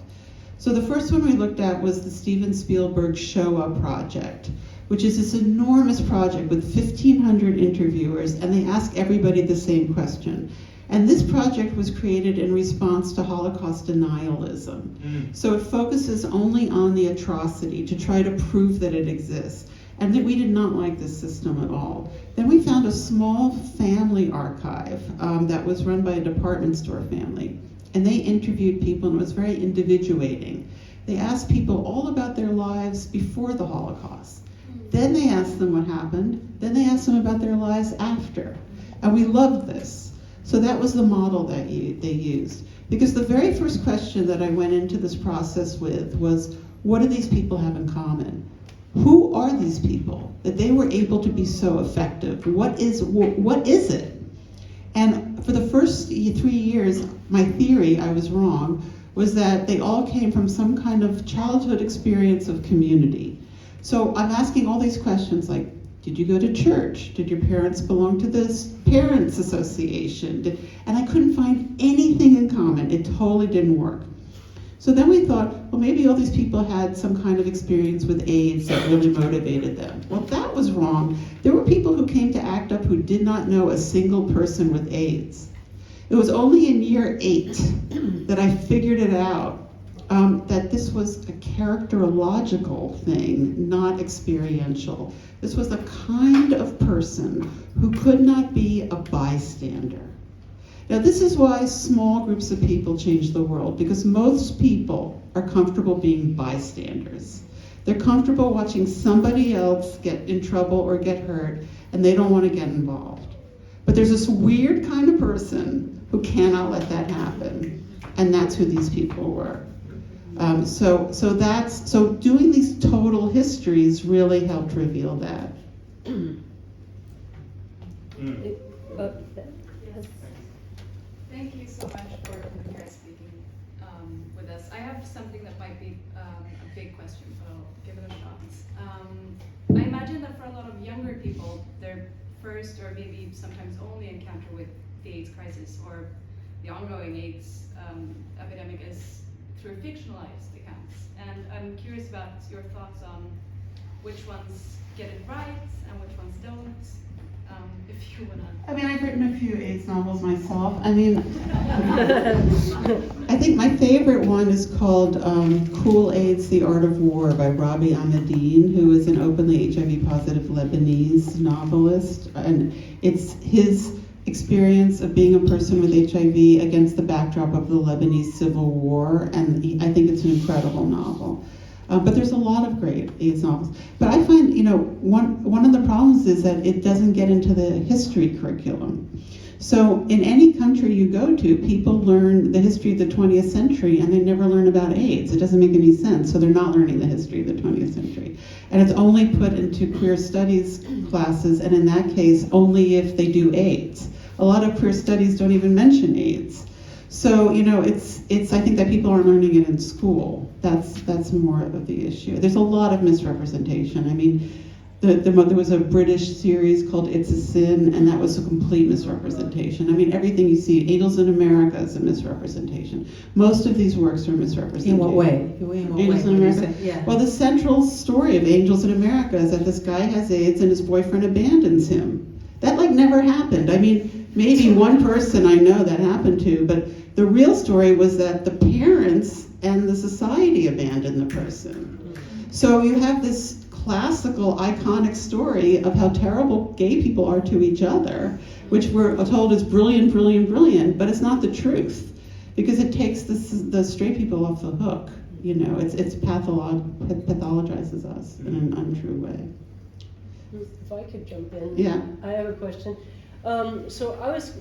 S3: So the first one we looked at was the Steven Spielberg Shoah project, which is this enormous project with 1,500 interviewers, and they ask everybody the same question. And this project was created in response to Holocaust denialism. So it focuses only on the atrocity to try to prove that it exists. And that we did not like this system at all. Then we found a small family archive that was run by a department store family. And they interviewed people, and it was very individuating. They asked people all about their lives before the Holocaust. Then they asked them what happened. Then they asked them about their lives after. And we loved this. So that was the model that they used. Because the very first question that I went into this process with was, what do these people have in common? Who are these people that they were able to be so effective? What is it? And for the first 3 years, my theory, I was wrong, was that they all came from some kind of childhood experience of community. So I'm asking all these questions like, did you go to church? Did your parents belong to this parents association? And I couldn't find anything in common. It totally didn't work. So then we thought, well, maybe all these people had some kind of experience with AIDS that really motivated them. Well, that was wrong. There were people who came to ACT UP who did not know a single person with AIDS. It was only in year 8 that I figured it out, that this was a characterological thing, not experiential. This was a kind of person who could not be a bystander. Now, this is why small groups of people change the world, because most people are comfortable being bystanders. They're comfortable watching somebody else get in trouble or get hurt, and they don't want to get involved. But there's this weird kind of person who cannot let that happen, and that's who these people were. So doing these total histories really helped reveal that.
S1: Yes.
S8: Thank you so much for coming here and speaking with us. I have something that might be a big question, but I'll give it a shot. I imagine that for a lot of younger people, their first or maybe sometimes only encounter with the AIDS crisis or the ongoing AIDS epidemic is through fictionalized accounts. And I'm curious about your thoughts on which ones get it right and which ones don't. If you wanna.
S3: I mean, I've written a few AIDS novels myself. I mean, I think my favorite one is called Cool AIDS, The Art of War by Rabi Ahmadine, who is an openly HIV-positive Lebanese novelist. And it's his experience of being a person with HIV against the backdrop of the Lebanese Civil War. And I think it's an incredible novel. But there's a lot of great AIDS novels. But I find, one of the problems is that it doesn't get into the history curriculum. So in any country you go to, people learn the history of the 20th century and they never learn about AIDS. It doesn't make any sense, so they're not learning the history of the 20th century. And it's only put into queer studies classes, and in that case, only if they do AIDS. A lot of queer studies don't even mention AIDS. So, it's I think that people aren't learning it in school. That's more of the issue. There's a lot of misrepresentation. I mean, there was a British series called It's a Sin, and that was a complete misrepresentation. I mean, everything you see, Angels in America is a misrepresentation. Most of these works are misrepresentation.
S2: In what way?
S3: Angels in America?
S2: Yeah.
S3: Well, the central story of Angels in America is that this guy has AIDS and his boyfriend abandons him. That never happened. I mean, maybe one person I know that happened to, but the real story was that the parents and the society abandoned the person. So you have this classical, iconic story of how terrible gay people are to each other, which we're told is brilliant, brilliant, brilliant, but it's not the truth, because it takes the straight people off the hook. It's pathologizes us in an untrue way.
S1: If I could jump in.
S3: Yeah.
S1: I have a question. So I was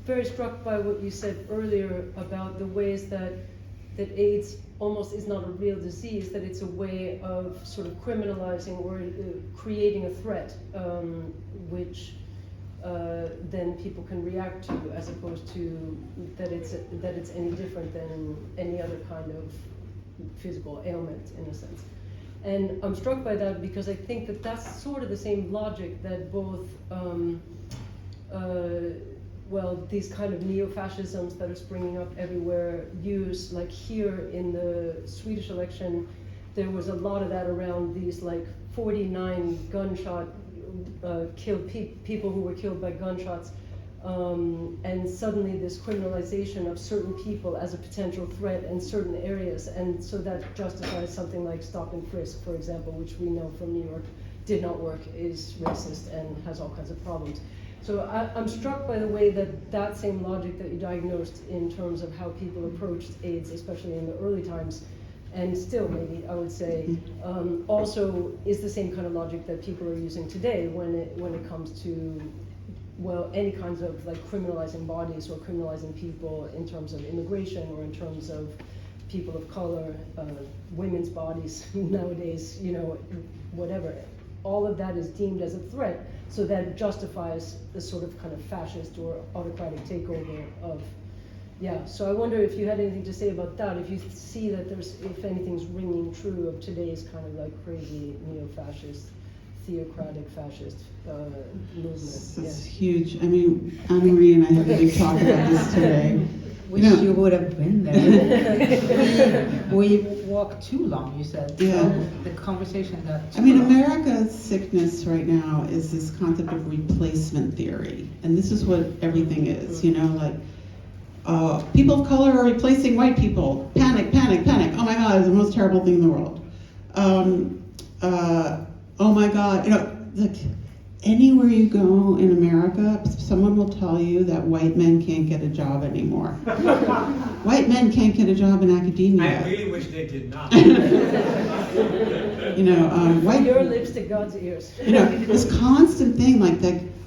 S1: very struck by what you said earlier about the ways that AIDS almost is not a real disease, that it's a way of sort of criminalizing or creating a threat, which then people can react to, as opposed to that it's any different than any other kind of physical ailment, in a sense. And I'm struck by that because I think that that's sort of the same logic that both these kind of neo-fascisms that are springing up everywhere use. Like here in the Swedish election, there was a lot of that around these 49 gunshot killed people who were killed by gunshots, and suddenly this criminalization of certain people as a potential threat in certain areas, and so that justifies something like stop and frisk, for example, which we know from New York did not work, is racist and has all kinds of problems. So I'm struck by the way that same logic that you diagnosed in terms of how people approached AIDS, especially in the early times, and still maybe I would say, also is the same kind of logic that people are using today when it comes to any kinds of criminalizing bodies or criminalizing people in terms of immigration or in terms of people of color, women's bodies nowadays, whatever. All of that is deemed as a threat, so that justifies the sort of kind of fascist or autocratic takeover of, so I wonder if you had anything to say about that, if you see that if anything's ringing true of today's kind of crazy neo-fascist, theocratic fascist movement.
S3: It's huge. I mean, Anne-Marie and I had a big talk about this today.
S2: Wish you would have been there. We walked too long, you said.
S3: Yeah.
S2: So the conversation got too long.
S3: America's sickness right now is this concept of replacement theory. And this is what everything is, people of color are replacing white people. Panic, panic, panic. Oh my God, it's the most terrible thing in the world. Oh my God, anywhere you go in America, someone will tell you that white men can't get a job anymore. White men can't get a job in academia.
S5: I really wish they did not.
S3: White.
S1: Your lips to God's ears.
S3: This constant thing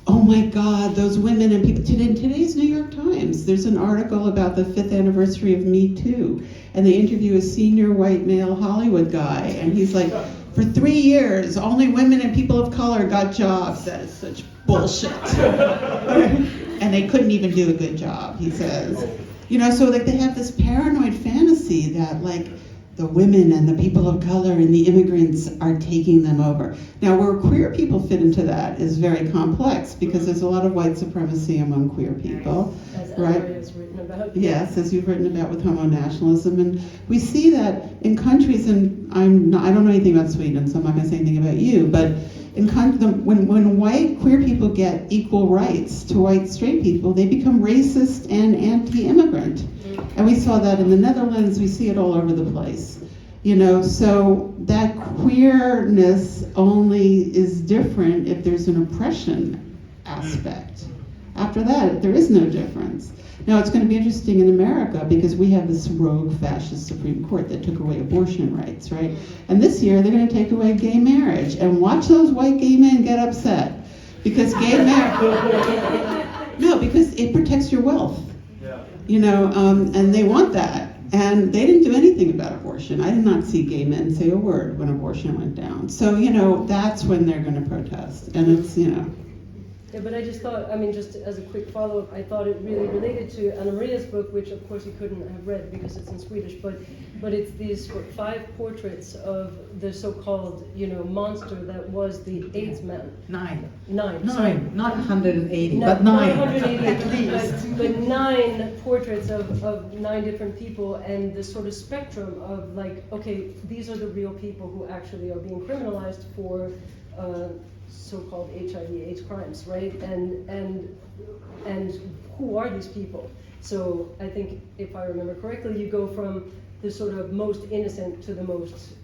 S3: oh my God, those women and people. In today's New York Times, there's an article about the 5th anniversary of Me Too, and they interview a senior white male Hollywood guy, and he's like, for 3 years, only women and people of color got jobs. That is such bullshit. And they couldn't even do a good job, he says. You know, so like they have this paranoid fantasy that like the women and the people of color and the immigrants are taking them over. Now, where queer people fit into that is very complex because there's a lot of white supremacy among queer people,
S1: As
S3: right?
S1: Anna has written about.
S3: Yes, as you've written about with homo nationalism, and we see that in countries, and I don't know anything about Sweden, so I'm not going to say anything about you, but when white queer people get equal rights to white straight people, they become racist and anti-immigrant. And we saw that in the Netherlands, we see it all over the place. You know, so that queerness only is different if there's an oppression aspect. After that, there is no difference. Now, it's going to be interesting in America because we have this rogue fascist Supreme Court that took away abortion rights, right? And this year, they're going to take away gay marriage. And watch those white gay men get upset because gay marriage, no, because it protects your wealth. You know, and they want that. And they didn't do anything about abortion. I did not see gay men say a word when abortion went down. So, you know, that's when they're going to protest. And it's, you know.
S1: Yeah, but I just thought, I mean, just as a quick follow-up, I thought it really related to Anna Maria's book, which of course you couldn't have read because it's in Swedish, but it's these 5 portraits of the so-called, you know, monster that was the AIDS man.
S2: 9.
S1: 9. Sorry.
S2: Not 180,
S1: No,
S2: but 9.
S1: Not 180
S2: at least.
S1: but 9 portraits of 9 different people, and this sort of spectrum of like, okay, these are the real people who actually are being criminalized for so-called HIV/AIDS crimes, right? And who are these people? So I think, if I remember correctly, you go from the sort of most innocent to the most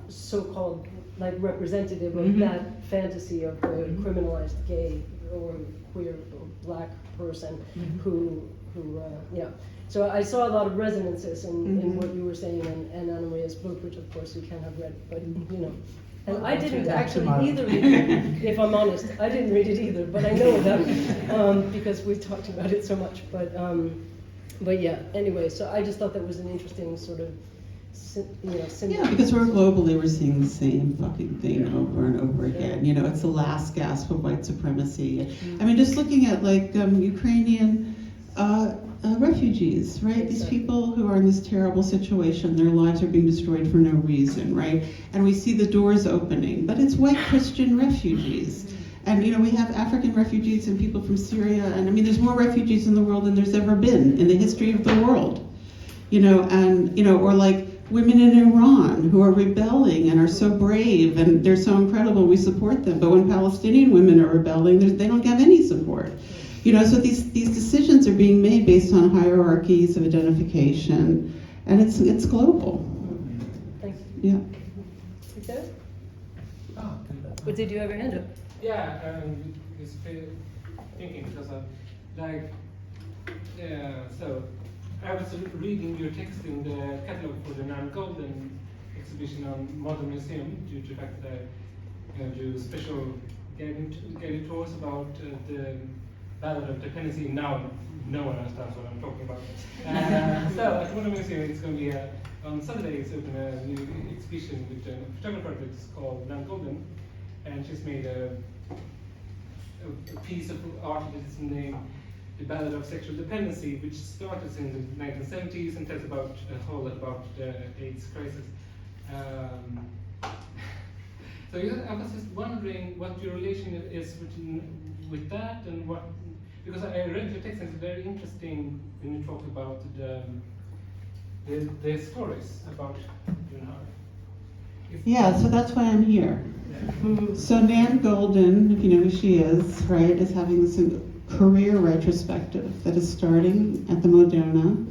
S1: so-called like representative of that fantasy of the criminalized gay or queer or black person who yeah. So I saw a lot of resonances in what you were saying and Anna Maria's book, which of course you can have read, but you know. And I didn't actually either read it, if I'm honest. I didn't read it either, but I know that because we talked about it so much. But yeah, anyway, so I just thought that was an interesting sort of,
S3: Yeah, because we're seeing the same fucking thing over and over again. You know, it's the last gasp of white supremacy. I mean, just looking at like Ukrainian refugees, right? These people who are in this terrible situation, their lives are being destroyed for no reason, right? And we see the doors opening, but it's white Christian refugees. And, you know, we have African refugees and people from Syria, and I mean, there's more refugees in the world than there's ever been in the history of the world. You know, and, you know, or like women in Iran who are rebelling and are so brave and they're so incredible, we support them. But when Palestinian women are rebelling, they don't have any support. You know, so these decisions are being made based on hierarchies of identification, and it's global.
S1: Thanks.
S3: Yeah.
S1: Okay. But did you have your hand up?
S9: Yeah, just thinking because so I was reading your text in the catalog for the Nan Golden exhibition on Modern Museum due to the fact that I do special guided tours about the Ballad of Dependency. Now no one understands what I'm talking about. So at Modern Museum it's going to be on Saturday it's open a new exhibition with a photographer that's called Nan Golden, and she's made a piece of art that is named The Ballad of Sexual Dependency, which started in the 1970s and tells about a whole lot about the AIDS crisis. So I was just wondering what your relation is with that, and what, because I read your text and it's very interesting when you talk about the stories about
S3: Yeah, so that's why I'm here. So Nan Golden, if you know who she is, right, is having this career retrospective that is starting at the Moderna,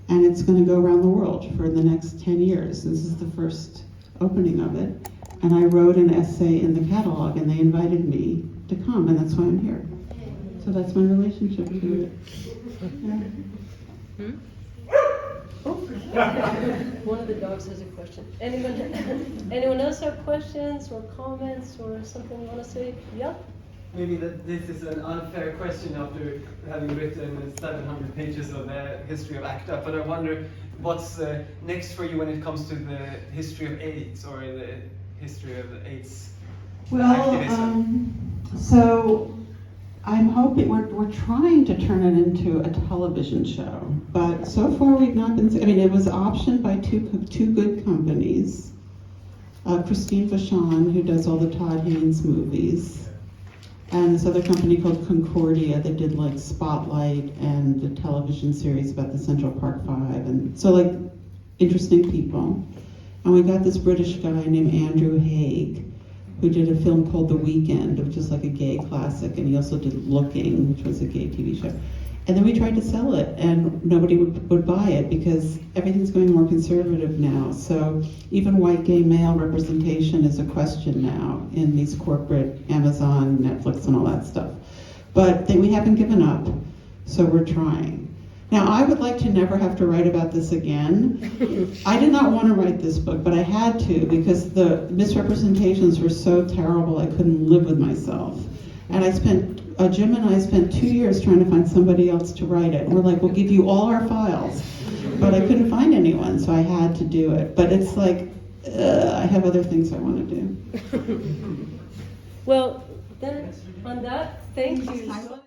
S3: and it's going to go around the world for the next 10 years. This is the first opening of it, and I wrote an essay in the catalog, and they invited me to come, and that's why I'm here. So that's my relationship to it. Yeah.
S1: One of the dogs has a question. Anyone else have questions or comments or something you want to say? Yeah?
S7: Maybe that this is an unfair question after having written 700 pages of the history of ACTA, but I wonder what's next for you when it comes to the history of AIDS or the history of AIDS
S3: Well,
S7: activism?
S3: so I'm hoping, we're trying to turn it into a television show, but so far we've not been, I mean, it was optioned by two good companies. Christine Vachon, who does all the Todd Haynes movies, and this other company called Concordia that did like Spotlight and the television series about the Central Park Five, and so like interesting people. And we got this British guy named Andrew Haig, who did a film called The Weekend, which is like a gay classic, and he also did Looking, which was a gay TV show. And then we tried to sell it, and nobody would buy it because everything's going more conservative now. So even white gay male representation is a question now in these corporate Amazon, Netflix, and all that stuff. But we haven't given up, so we're trying. Now, I would like to never have to write about this again. I did not want to write this book, but I had to because the misrepresentations were so terrible I couldn't live with myself. And Jim and I spent 2 years trying to find somebody else to write it. And we're like, we'll give you all our files. But I couldn't find anyone, so I had to do it. But it's like, I have other things I want to do.
S1: Well, then on that, thank you.